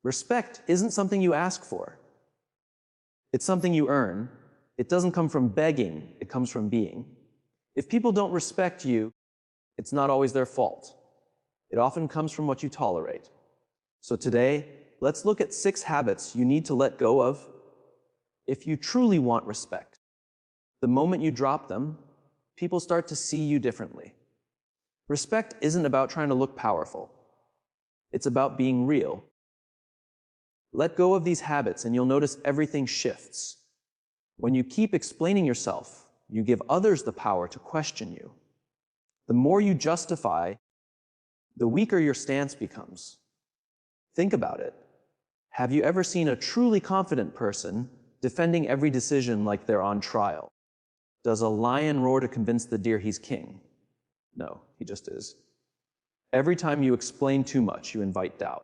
Respect isn't something you ask for. It's something you earn. It doesn't come from begging, it comes from being. If people don't respect you, it's not always their fault. It often comes from what you tolerate. So today, let's look at 6 habits you need to let go of if you truly want respect. The moment you drop them, people start to see you differently. Respect isn't about trying to look powerful. It's about being real. Let go of these habits and you'll notice everything shifts. When you keep explaining yourself, you give others the power to question you. The more you justify, the weaker your stance becomes. Think about it. Have you ever seen a truly confident person defending every decision like they're on trial? Does a lion roar to convince the deer he's king? No, he just is. Every time you explain too much, you invite doubt.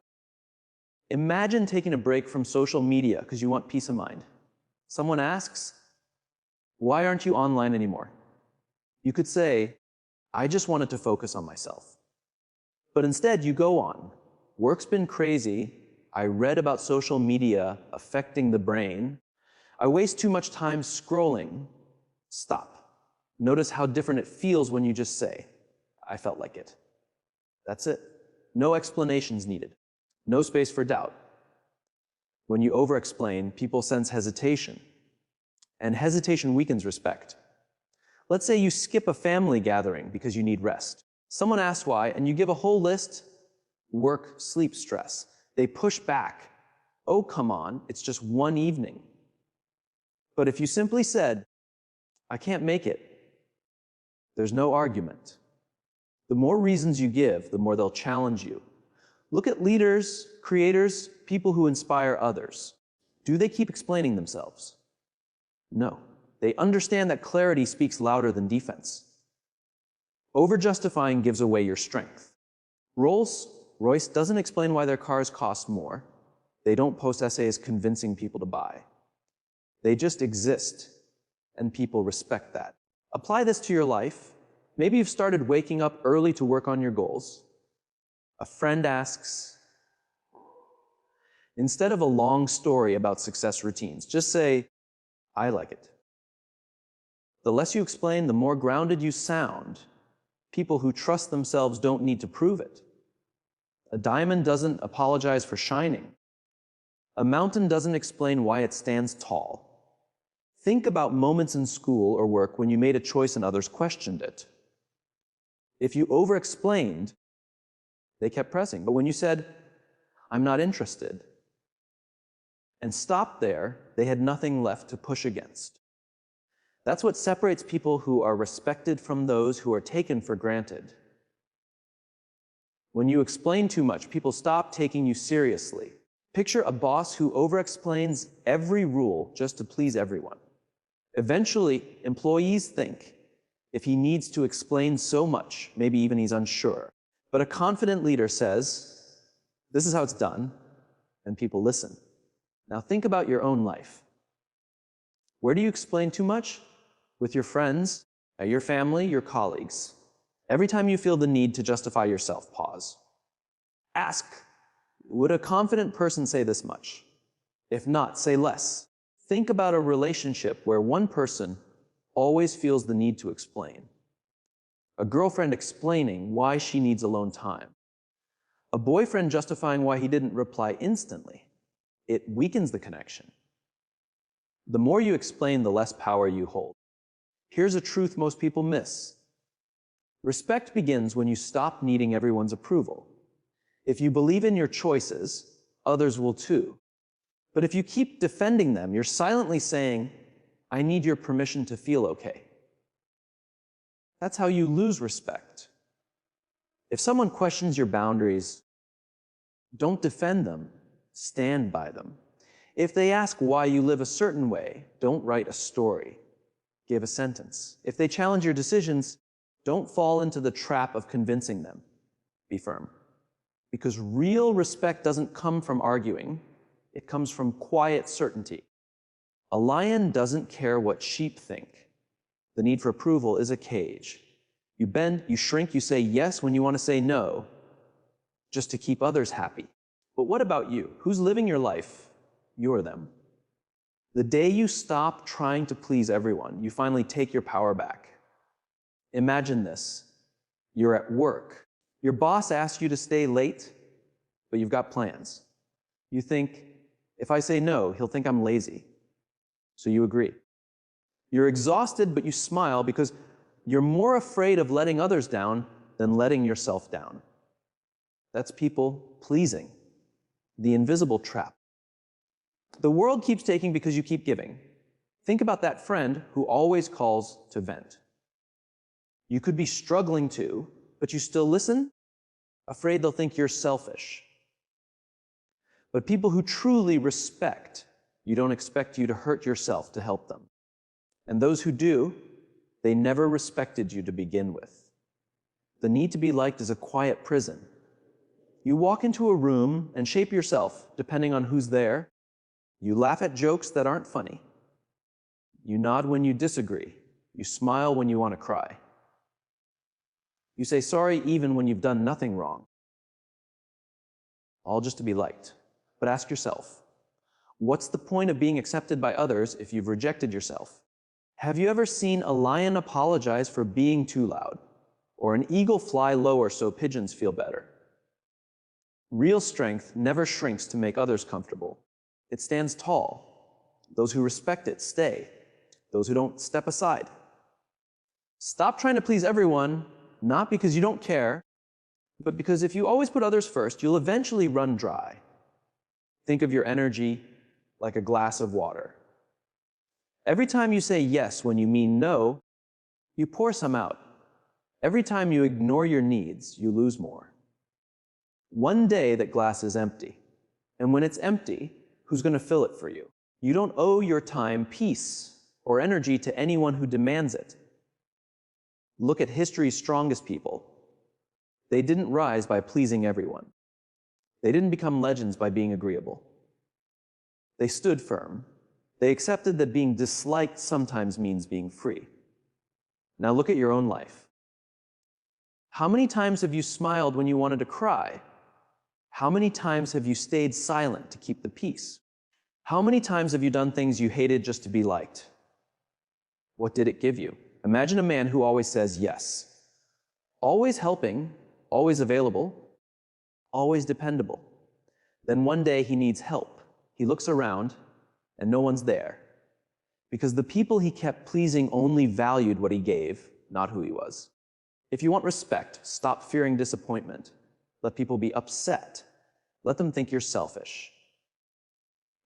Imagine taking a break from social media because you want peace of mind. Someone asks, "Why aren't you online anymore?" You could say, "I just wanted to focus on myself." But instead, you go on. "Work's been crazy. I read about social media affecting the brain. I waste too much time scrolling." Stop. Notice how different it feels when you just say, "I felt like it." That's it. No explanations needed. No space for doubt. When you over-explain, people sense hesitation. And hesitation weakens respect. Let's say you skip a family gathering because you need rest. Someone asks why, and you give a whole list: work, sleep, stress. They push back. "Oh, come on, it's just one evening." But if you simply said, "I can't make it," there's no argument. The more reasons you give, the more they'll challenge you. Look at leaders, creators, people who inspire others. Do they keep explaining themselves? No. They understand that clarity speaks louder than defense. Over-justifying gives away your strength. Rolls-Royce doesn't explain why their cars cost more. They don't post essays convincing people to buy. They just exist, and people respect that. Apply this to your life. Maybe you've started waking up early to work on your goals. A friend asks, instead of a long story about success routines, just say, "I like it." The less you explain, the more grounded you sound. People who trust themselves don't need to prove it. A diamond doesn't apologize for shining. A mountain doesn't explain why it stands tall. Think about moments in school or work when you made a choice and others questioned it. If you over-explained, they kept pressing. But when you said, "I'm not interested," and stopped there, they had nothing left to push against. That's what separates people who are respected from those who are taken for granted. When you explain too much, people stop taking you seriously. Picture a boss who over-explains every rule just to please everyone. Eventually, employees think, if he needs to explain so much, maybe even he's unsure. But a confident leader says, "This is how it's done," and people listen. Now think about your own life. Where do you explain too much? With your friends, your family, your colleagues. Every time you feel the need to justify yourself, pause. Ask, would a confident person say this much? If not, say less. Think about a relationship where one person always feels the need to explain. A girlfriend explaining why she needs alone time. A boyfriend justifying why he didn't reply instantly. It weakens the connection. The more you explain, the less power you hold. Here's a truth most people miss. Respect begins when you stop needing everyone's approval. If you believe in your choices, others will too. But if you keep defending them, you're silently saying, "I need your permission to feel okay." That's how you lose respect. If someone questions your boundaries, don't defend them, stand by them. If they ask why you live a certain way, don't write a story, give a sentence. If they challenge your decisions, don't fall into the trap of convincing them, be firm. Because real respect doesn't come from arguing, it comes from quiet certainty. A lion doesn't care what sheep think. The need for approval is a cage. You bend, you shrink, you say yes when you want to say no, just to keep others happy. But what about you? Who's living your life? You're them. The day you stop trying to please everyone, you finally take your power back. Imagine this. You're at work. Your boss asks you to stay late, but you've got plans. You think, if I say no, he'll think I'm lazy. So you agree. You're exhausted, but you smile because you're more afraid of letting others down than letting yourself down. That's people pleasing, the invisible trap. The world keeps taking because you keep giving. Think about that friend who always calls to vent. You could be struggling to, but you still listen, afraid they'll think you're selfish. But people who truly respect, you don't expect you to hurt yourself to help them. And those who do, they never respected you to begin with. The need to be liked is a quiet prison. You walk into a room and shape yourself depending on who's there. You laugh at jokes that aren't funny. You nod when you disagree. You smile when you want to cry. You say sorry even when you've done nothing wrong. All just to be liked. But ask yourself, what's the point of being accepted by others if you've rejected yourself? Have you ever seen a lion apologize for being too loud? Or an eagle fly lower so pigeons feel better? Real strength never shrinks to make others comfortable. It stands tall. Those who respect it stay. Those who don't step aside. Stop trying to please everyone, not because you don't care, but because if you always put others first, you'll eventually run dry. Think of your energy like a glass of water. Every time you say yes when you mean no, you pour some out. Every time you ignore your needs, you lose more. One day that glass is empty. And when it's empty, who's going to fill it for you? You don't owe your time, peace, or energy to anyone who demands it. Look at history's strongest people. They didn't rise by pleasing everyone. They didn't become legends by being agreeable. They stood firm. They accepted that being disliked sometimes means being free. Now look at your own life. How many times have you smiled when you wanted to cry? How many times have you stayed silent to keep the peace? How many times have you done things you hated just to be liked? What did it give you? Imagine a man who always says yes. Always helping, always available, always dependable. Then one day he needs help. He looks around and no one's there. Because the people he kept pleasing only valued what he gave, not who he was. If you want respect, stop fearing disappointment. Let people be upset. Let them think you're selfish.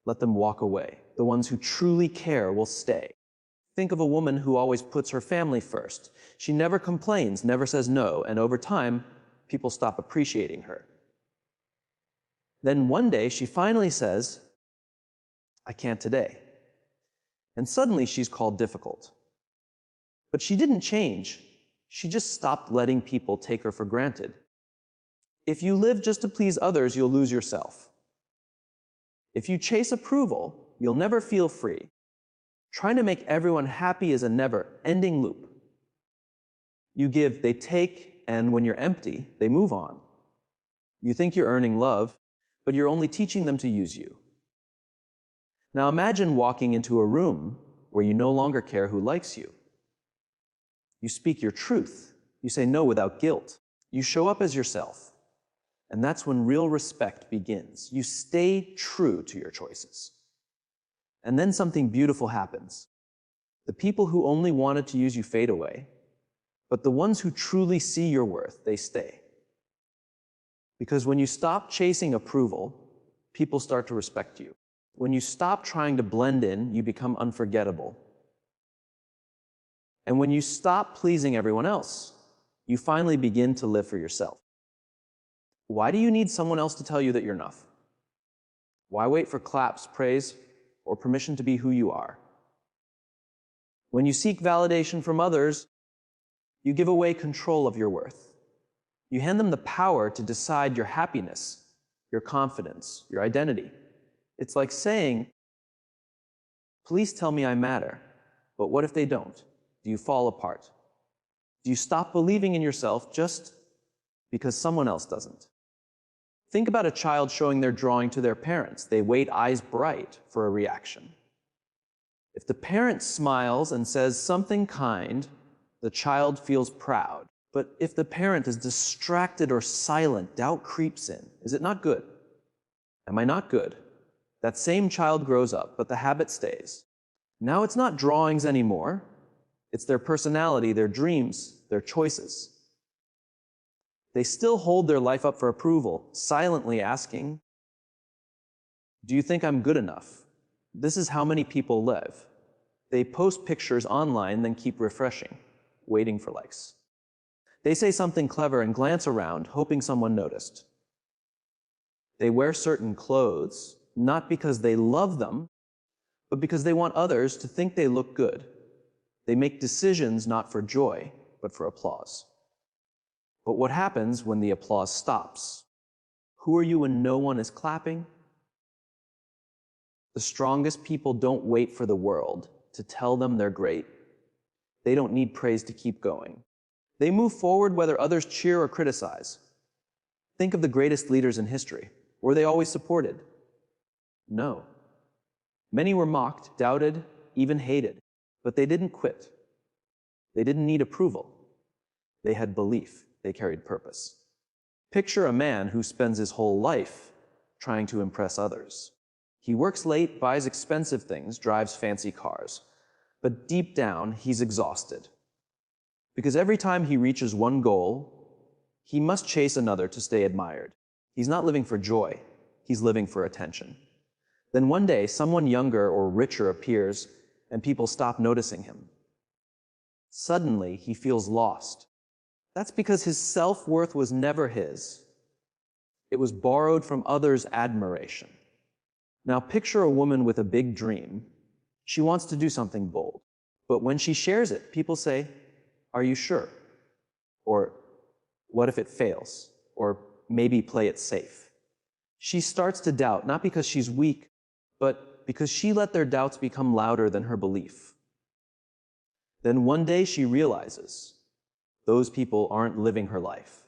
Let them walk away. The ones who truly care will stay. Think of a woman who always puts her family first. She never complains, never says no, and over time, people stop appreciating her. Then one day, she finally says, I can't today. And suddenly, she's called difficult. But she didn't change. She just stopped letting people take her for granted. If you live just to please others, you'll lose yourself. If you chase approval, you'll never feel free. Trying to make everyone happy is a never-ending loop. You give, they take, and when you're empty, they move on. You think you're earning love, but you're only teaching them to use you. Now imagine walking into a room where you no longer care who likes you. You speak your truth. You say no without guilt. You show up as yourself. And that's when real respect begins. You stay true to your choices. And then something beautiful happens. The people who only wanted to use you fade away, but the ones who truly see your worth, they stay. Because when you stop chasing approval, people start to respect you. When you stop trying to blend in, you become unforgettable. And when you stop pleasing everyone else, you finally begin to live for yourself. Why do you need someone else to tell you that you're enough? Why wait for claps, praise, or permission to be who you are? When you seek validation from others, you give away control of your worth. You hand them the power to decide your happiness, your confidence, your identity. It's like saying, please tell me I matter, but what if they don't? Do you fall apart? Do you stop believing in yourself just because someone else doesn't? Think about a child showing their drawing to their parents. They wait eyes bright for a reaction. If the parent smiles and says something kind, the child feels proud. But if the parent is distracted or silent, doubt creeps in. Is it not good? Am I not good? That same child grows up, but the habit stays. Now it's not drawings anymore. It's their personality, their dreams, their choices. They still hold their life up for approval, silently asking, "Do you think I'm good enough?" This is how many people live. They post pictures online, then keep refreshing, waiting for likes. They say something clever and glance around, hoping someone noticed. They wear certain clothes, not because they love them, but because they want others to think they look good. They make decisions not for joy, but for applause. But what happens when the applause stops? Who are you when no one is clapping? The strongest people don't wait for the world to tell them they're great. They don't need praise to keep going. They move forward whether others cheer or criticize. Think of the greatest leaders in history. Were they always supported? No. Many were mocked, doubted, even hated, but they didn't quit. They didn't need approval. They had belief. They carried purpose. Picture a man who spends his whole life trying to impress others. He works late, buys expensive things, drives fancy cars, but deep down, he's exhausted. Because every time he reaches one goal, he must chase another to stay admired. He's not living for joy, he's living for attention. Then one day, someone younger or richer appears, and people stop noticing him. Suddenly, he feels lost. That's because his self-worth was never his. It was borrowed from others' admiration. Now picture a woman with a big dream. She wants to do something bold. But when she shares it, people say, "Are you sure?" Or, "What if it fails?" Or, "Maybe play it safe." She starts to doubt, not because she's weak, but because she let their doubts become louder than her belief. Then one day she realizes, those people aren't living her life.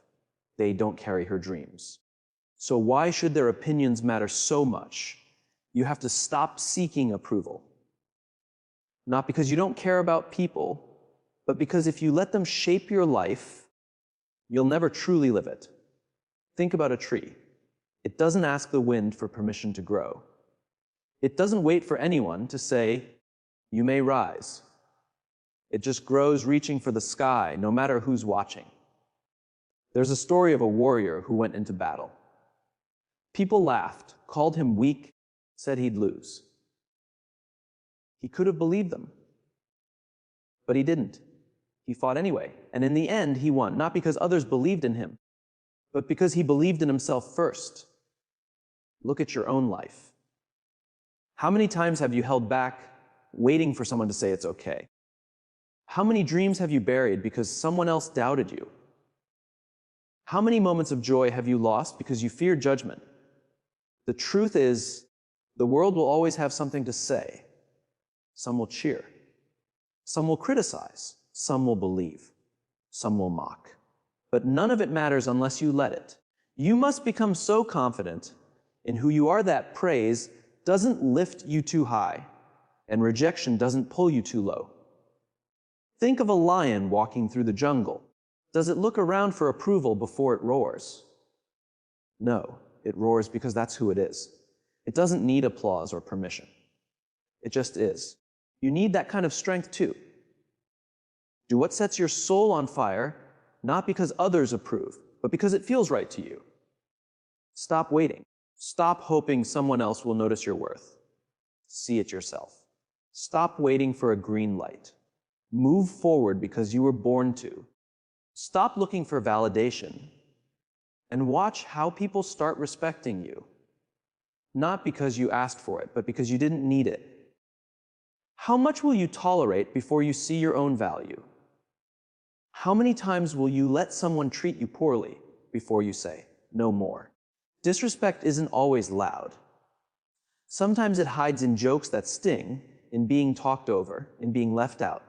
They don't carry her dreams. So why should their opinions matter so much? You have to stop seeking approval. Not because you don't care about people, but because if you let them shape your life, you'll never truly live it. Think about a tree. It doesn't ask the wind for permission to grow. It doesn't wait for anyone to say, "You may rise." It just grows reaching for the sky, no matter who's watching. There's a story of a warrior who went into battle. People laughed, called him weak, said he'd lose. He could have believed them, but he didn't. He fought anyway, and in the end, he won, not because others believed in him, but because he believed in himself first. Look at your own life. How many times have you held back, waiting for someone to say it's okay? How many dreams have you buried because someone else doubted you? How many moments of joy have you lost because you feared judgment? The truth is, the world will always have something to say. Some will cheer. Some will criticize. Some will believe. Some will mock. But none of it matters unless you let it. You must become so confident in who you are that praise doesn't lift you too high and rejection doesn't pull you too low. Think of a lion walking through the jungle. Does it look around for approval before it roars? No, it roars because that's who it is. It doesn't need applause or permission. It just is. You need that kind of strength too. Do what sets your soul on fire, not because others approve, but because it feels right to you. Stop waiting. Stop hoping someone else will notice your worth. See it yourself. Stop waiting for a green light. Move forward because you were born to. Stop looking for validation and watch how people start respecting you. Not because you asked for it, but because you didn't need it. How much will you tolerate before you see your own value? How many times will you let someone treat you poorly before you say, "No more"? Disrespect isn't always loud. Sometimes it hides in jokes that sting, in being talked over, in being left out.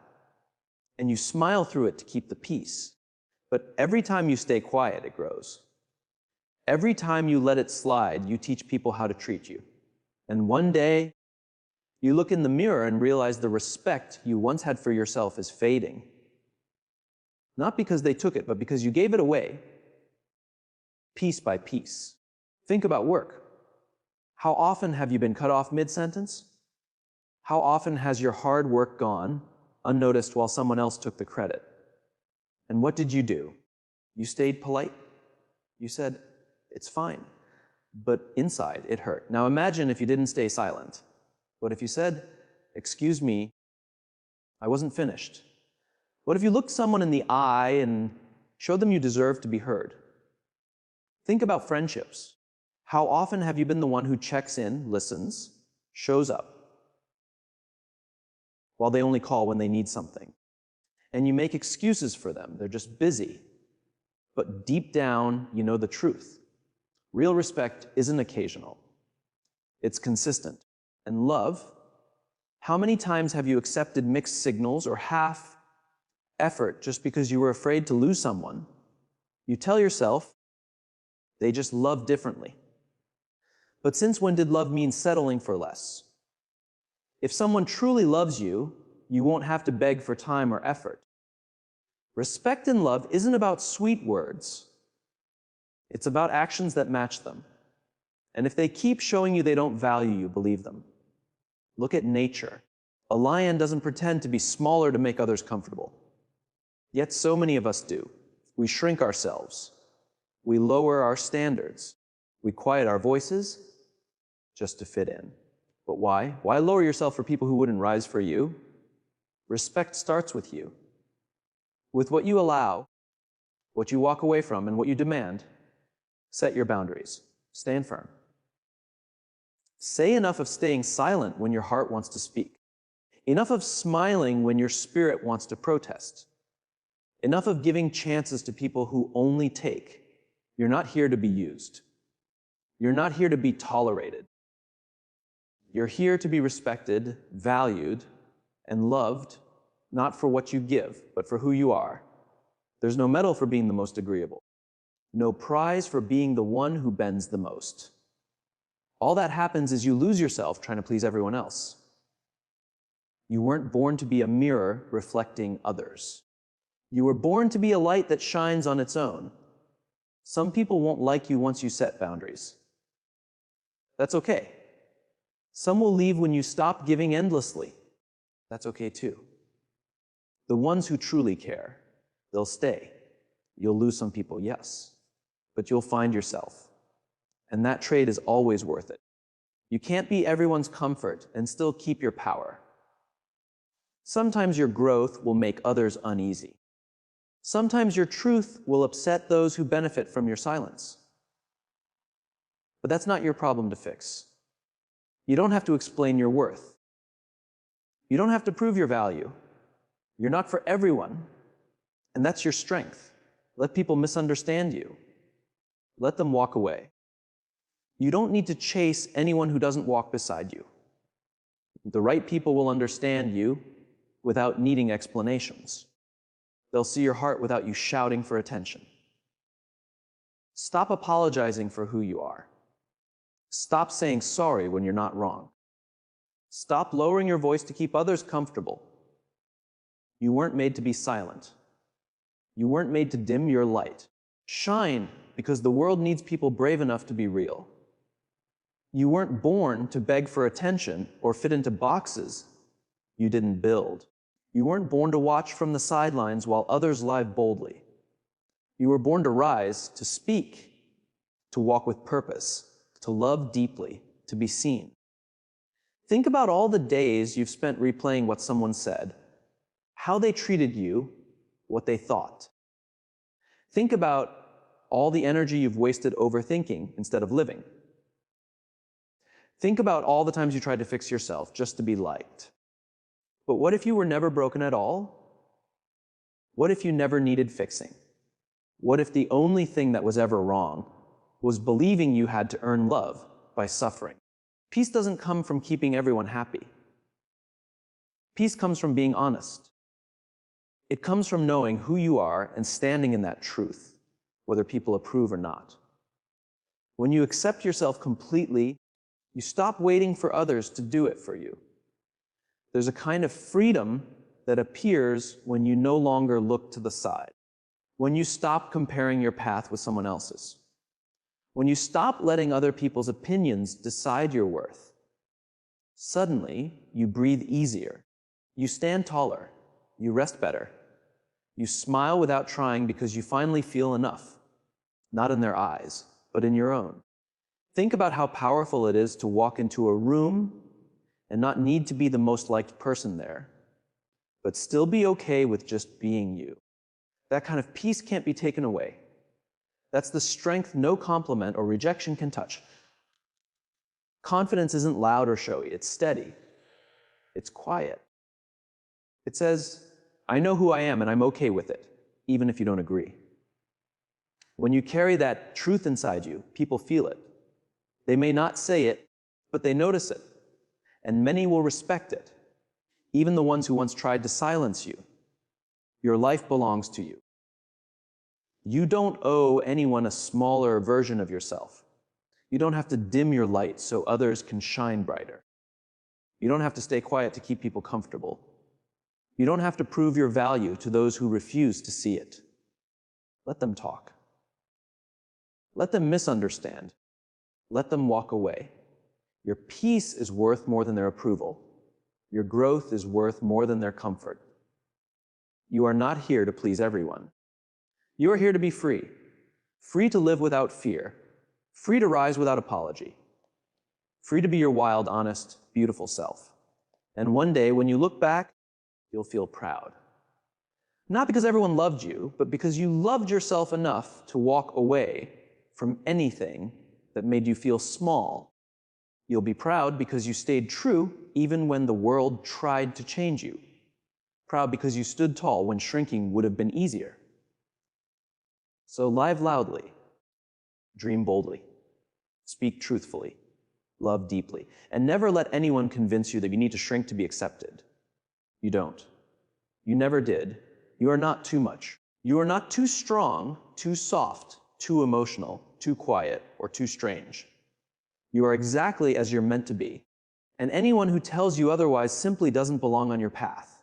And you smile through it to keep the peace. But every time you stay quiet, it grows. Every time you let it slide, you teach people how to treat you. And one day, you look in the mirror and realize the respect you once had for yourself is fading. Not because they took it, but because you gave it away, piece by piece. Think about work. How often have you been cut off mid-sentence? How often has your hard work gone unnoticed while someone else took the credit? And what did you do? You stayed polite. You said, "It's fine." But inside, it hurt. Now imagine if you didn't stay silent. What if you said, "Excuse me, I wasn't finished"? What if you looked someone in the eye and showed them you deserve to be heard? Think about friendships. How often have you been the one who checks in, listens, shows up, while they only call when they need something? And you make excuses for them. They're just busy. But deep down, you know the truth. Real respect isn't occasional. It's consistent. And love, how many times have you accepted mixed signals or half effort just because you were afraid to lose someone? You tell yourself, they just love differently. But since when did love mean settling for less? If someone truly loves you, you won't have to beg for time or effort. Respect and love isn't about sweet words. It's about actions that match them. And if they keep showing you they don't value you, believe them. Look at nature. A lion doesn't pretend to be smaller to make others comfortable. Yet so many of us do. We shrink ourselves. We lower our standards. We quiet our voices just to fit in. But why? Why lower yourself for people who wouldn't rise for you? Respect starts with you. With what you allow, what you walk away from, and what you demand. Set your boundaries. Stand firm. Say enough of staying silent when your heart wants to speak. Enough of smiling when your spirit wants to protest. Enough of giving chances to people who only take. You're not here to be used. You're not here to be tolerated. You're here to be respected, valued, and loved, not for what you give, but for who you are. There's no medal for being the most agreeable. No prize for being the one who bends the most. All that happens is you lose yourself trying to please everyone else. You weren't born to be a mirror reflecting others. You were born to be a light that shines on its own. Some people won't like you once you set boundaries. That's okay. Some will leave when you stop giving endlessly. That's okay too. The ones who truly care, they'll stay. You'll lose some people, yes, but you'll find yourself. And that trade is always worth it. You can't be everyone's comfort and still keep your power. Sometimes your growth will make others uneasy. Sometimes your truth will upset those who benefit from your silence. But that's not your problem to fix. You don't have to explain your worth. You don't have to prove your value. You're not for everyone, and that's your strength. Let people misunderstand you. Let them walk away. You don't need to chase anyone who doesn't walk beside you. The right people will understand you without needing explanations. They'll see your heart without you shouting for attention. Stop apologizing for who you are. Stop saying sorry when you're not wrong. Stop lowering your voice to keep others comfortable. You weren't made to be silent. You weren't made to dim your light. Shine, because the world needs people brave enough to be real. You weren't born to beg for attention or fit into boxes you didn't build. You weren't born to watch from the sidelines while others live boldly. You were born to rise, to speak, to walk with purpose, to love deeply, to be seen. Think about all the days you've spent replaying what someone said, how they treated you, what they thought. Think about all the energy you've wasted overthinking instead of living. Think about all the times you tried to fix yourself just to be liked. But what if you were never broken at all? What if you never needed fixing? What if the only thing that was ever wrong was believing you had to earn love by suffering? Peace doesn't come from keeping everyone happy. Peace comes from being honest. It comes from knowing who you are and standing in that truth, whether people approve or not. When you accept yourself completely, you stop waiting for others to do it for you. There's a kind of freedom that appears when you no longer look to the side, when you stop comparing your path with someone else's, when you stop letting other people's opinions decide your worth. Suddenly, you breathe easier, you stand taller, you rest better, you smile without trying because you finally feel enough, not in their eyes, but in your own. Think about how powerful it is to walk into a room and not need to be the most liked person there, but still be okay with just being you. That kind of peace can't be taken away. That's the strength no compliment or rejection can touch. Confidence isn't loud or showy, it's steady. It's quiet. It says, I know who I am and I'm okay with it, even if you don't agree. When you carry that truth inside you, people feel it. They may not say it, but they notice it. And many will respect it, even the ones who once tried to silence you. Your life belongs to you. You don't owe anyone a smaller version of yourself. You don't have to dim your light so others can shine brighter. You don't have to stay quiet to keep people comfortable. You don't have to prove your value to those who refuse to see it. Let them talk. Let them misunderstand. Let them walk away. Your peace is worth more than their approval. Your growth is worth more than their comfort. You are not here to please everyone. You are here to be free. Free to live without fear. Free to rise without apology. Free to be your wild, honest, beautiful self. And one day, when you look back, you'll feel proud. Not because everyone loved you, but because you loved yourself enough to walk away from anything that made you feel small. You'll be proud because you stayed true even when the world tried to change you. Proud because you stood tall when shrinking would have been easier. So live loudly, dream boldly, speak truthfully, love deeply, and never let anyone convince you that you need to shrink to be accepted. You don't. You never did. You are not too much. You are not too strong, too soft, too emotional, too quiet, or too strange. You are exactly as you're meant to be, and anyone who tells you otherwise simply doesn't belong on your path.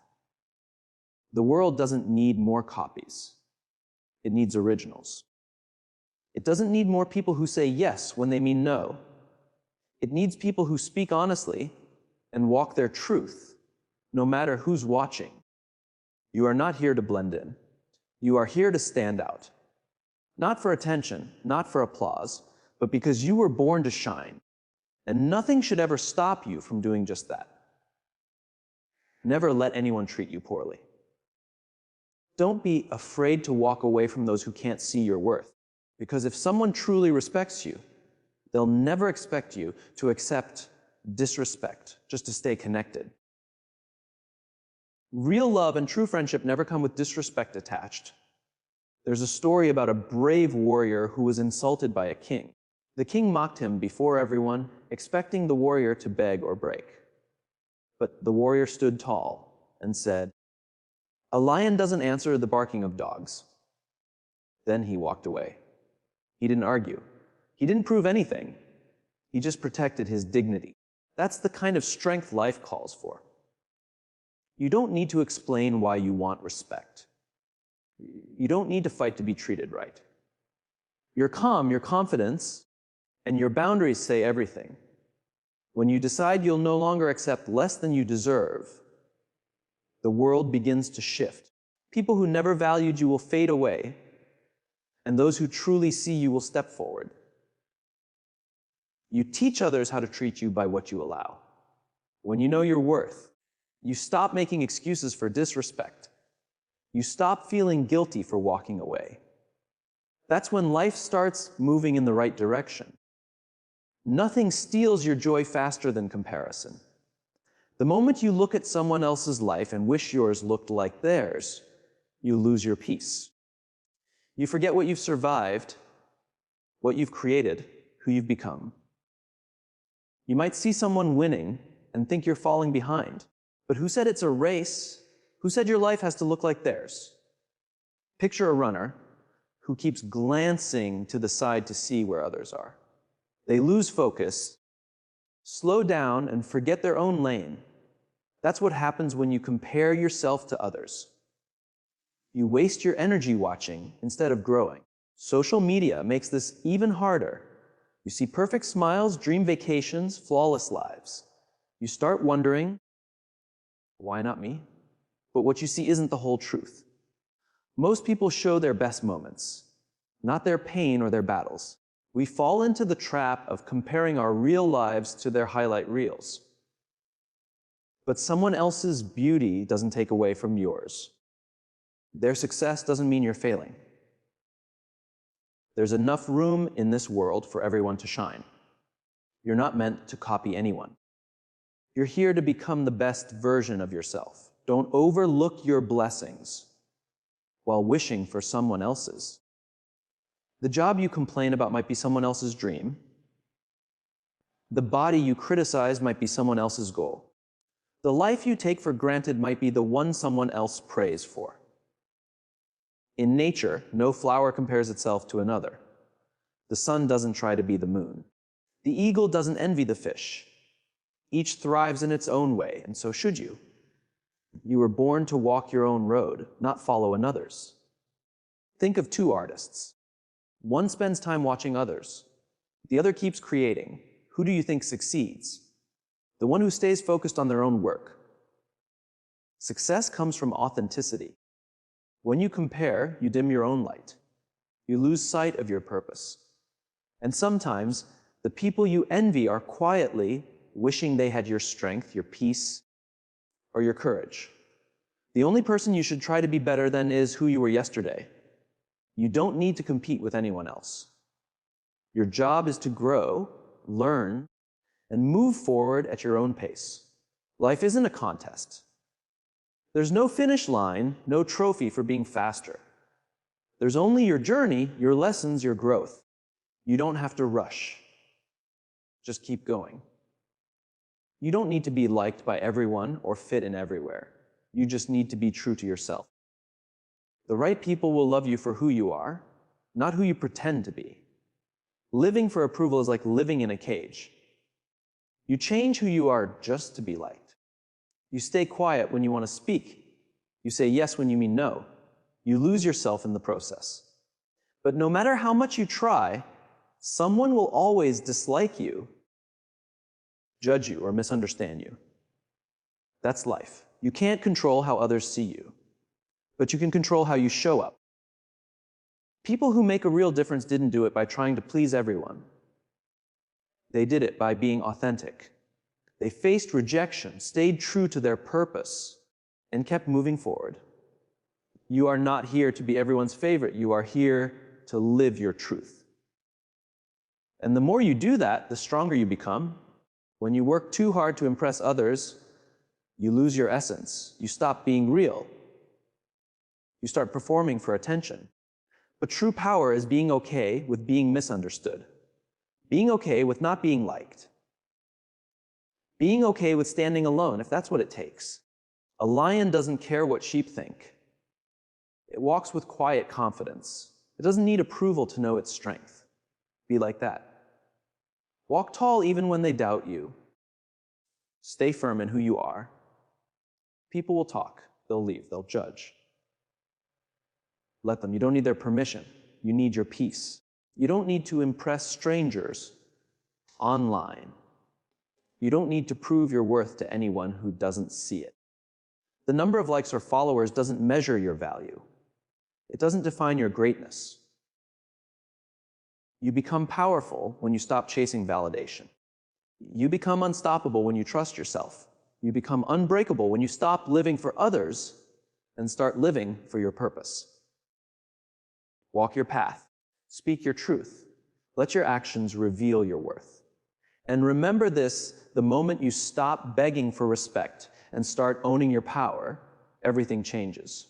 The world doesn't need more copies. It needs originals. It doesn't need more people who say yes when they mean no. It needs people who speak honestly and walk their truth, no matter who's watching. You are not here to blend in. You are here to stand out. Not for attention, not for applause, but because you were born to shine. And nothing should ever stop you from doing just that. Never let anyone treat you poorly. Don't be afraid to walk away from those who can't see your worth. Because if someone truly respects you, they'll never expect you to accept disrespect just to stay connected. Real love and true friendship never come with disrespect attached. There's a story about a brave warrior who was insulted by a king. The king mocked him before everyone, expecting the warrior to beg or break. But the warrior stood tall and said, "A lion doesn't answer the barking of dogs." Then he walked away. He didn't argue. He didn't prove anything. He just protected his dignity. That's the kind of strength life calls for. You don't need to explain why you want respect. You don't need to fight to be treated right. Your calm, your confidence, and your boundaries say everything. When you decide you'll no longer accept less than you deserve, the world begins to shift. People who never valued you will fade away, and those who truly see you will step forward. You teach others how to treat you by what you allow. When you know your worth, you stop making excuses for disrespect. You stop feeling guilty for walking away. That's when life starts moving in the right direction. Nothing steals your joy faster than comparison. The moment you look at someone else's life and wish yours looked like theirs, you lose your peace. You forget what you've survived, what you've created, who you've become. You might see someone winning and think you're falling behind. But who said it's a race? Who said your life has to look like theirs? Picture a runner who keeps glancing to the side to see where others are. They lose focus, slow down, and forget their own lane. That's what happens when you compare yourself to others. You waste your energy watching instead of growing. Social media makes this even harder. You see perfect smiles, dream vacations, flawless lives. You start wondering, why not me? But what you see isn't the whole truth. Most people show their best moments, not their pain or their battles. We fall into the trap of comparing our real lives to their highlight reels. But someone else's beauty doesn't take away from yours. Their success doesn't mean you're failing. There's enough room in this world for everyone to shine. You're not meant to copy anyone. You're here to become the best version of yourself. Don't overlook your blessings while wishing for someone else's. The job you complain about might be someone else's dream. The body you criticize might be someone else's goal. The life you take for granted might be the one someone else prays for. In nature, no flower compares itself to another. The sun doesn't try to be the moon. The eagle doesn't envy the fish. Each thrives in its own way, and so should you. You were born to walk your own road, not follow another's. Think of two artists. One spends time watching others. The other keeps creating. Who do you think succeeds? The one who stays focused on their own work. Success comes from authenticity. When you compare, you dim your own light. You lose sight of your purpose. And sometimes, the people you envy are quietly wishing they had your strength, your peace, or your courage. The only person you should try to be better than is who you were yesterday. You don't need to compete with anyone else. Your job is to grow, learn, and move forward at your own pace. Life isn't a contest. There's no finish line, no trophy for being faster. There's only your journey, your lessons, your growth. You don't have to rush. Just keep going. You don't need to be liked by everyone or fit in everywhere. You just need to be true to yourself. The right people will love you for who you are, not who you pretend to be. Living for approval is like living in a cage. You change who you are just to be liked. You stay quiet when you want to speak. You say yes when you mean no. You lose yourself in the process. But no matter how much you try, someone will always dislike you, judge you, or misunderstand you. That's life. You can't control how others see you, but you can control how you show up. People who make a real difference didn't do it by trying to please everyone. They did it by being authentic. They faced rejection, stayed true to their purpose, and kept moving forward. You are not here to be everyone's favorite. You are here to live your truth. And the more you do that, the stronger you become. When you work too hard to impress others, you lose your essence. You stop being real. You start performing for attention. But true power is being okay with being misunderstood. Being okay with not being liked. Being okay with standing alone, if that's what it takes. A lion doesn't care what sheep think. It walks with quiet confidence. It doesn't need approval to know its strength. Be like that. Walk tall even when they doubt you. Stay firm in who you are. People will talk. They'll leave. They'll judge. Let them. You don't need their permission. You need your peace. You don't need to impress strangers online. You don't need to prove your worth to anyone who doesn't see it. The number of likes or followers doesn't measure your value. It doesn't define your greatness. You become powerful when you stop chasing validation. You become unstoppable when you trust yourself. You become unbreakable when you stop living for others and start living for your purpose. Walk your path. Speak your truth. Let your actions reveal your worth. And remember this, the moment you stop begging for respect and start owning your power, everything changes.